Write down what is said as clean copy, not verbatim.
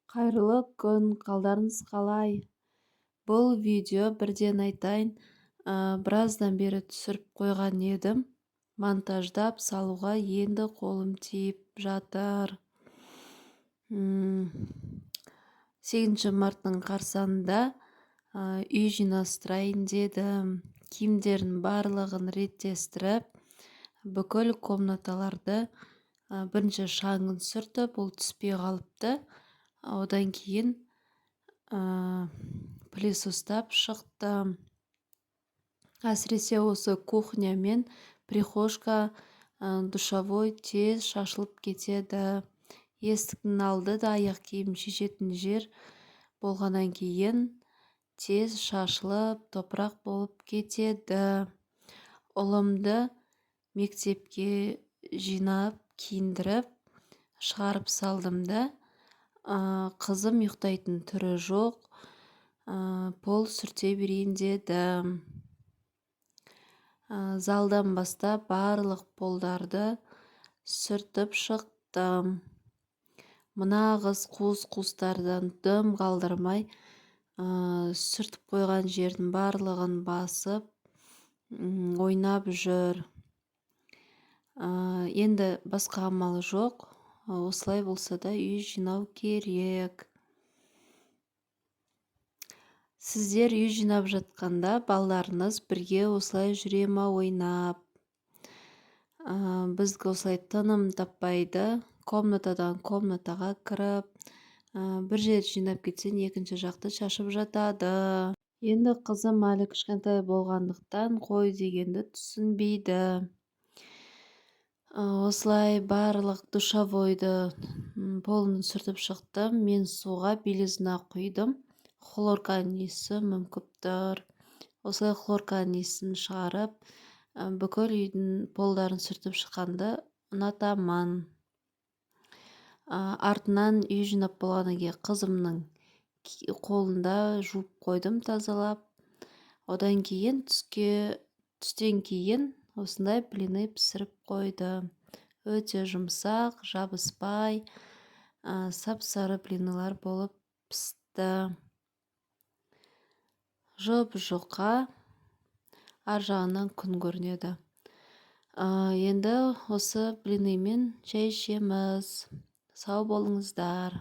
Қайырлы күн, қалдарыңыз қалай? Бұл видео бірден айтайын, біраздан бері түсіріп қойған едім. Монтаждап салуға енді қолым тиіп жатыр. 8 марттың қарсаңында үй жинастырайын дедім. Киімдердің барлығын реттестіріп, бүкіл комнаталарды бірінші шаңын сүртіп, ол түспей қалыпты. Одан кейін пылесостап шықтым. Әсіресе осы кухня мен прихожка, душевой тез шашылып кетеді. Есіктің алды да аяқ киім шешетін жер болғаннан кейін тез шашылып, топырақ болып кетеді. Ұлымды мектепке жинап, киіндіріп, шығарып салдым да, қызым ұйықтайтын түрі жоқ, пол сүрте берейін дедім. Залдан бастап барлық полдарды сүртіп шықтым. Мына қыз қуыс-қуыстардан дым қалдырмай, сүртіп қойған жердің барлығын басып, ойнап жүр. Енді басқа амал жоқ. Осылай болса да үй жинау керек. Сіздер үй жинап жатқанда балдарыңыз бірге осылай жүре ма ойнап? Бізге осылай тыным таппайды. Комнатадан комнатаға кіріп, бір жер жинап кетсең, екінші жақты шашып жатады. Енді қызым әлі кішкентай болғандықтан қой дегенді түсінбейді. Осылай барлық душевойды полын сүртіп шықтым. Мен суға белизна құйдым. Хлорканың иісі мүңкіп тұр. Осылай хлорканың иісін шығарып, бүкіл үйдің полдарын сүртіп шыққанды ұнатамын. Артынан үй жинап болғаннан кейін қызымның қолында жуып қойдым тазалап. Одан кейін түстен кейін осындай блины пісіріп қойдым. Өте жұмсақ, жабыспай, сап-сары блинылар болып пісті. Жұп-жұқа, ар жағынан күн көрінеді. Енді осы блинымен шай ішеміз. Сау болыңыздар.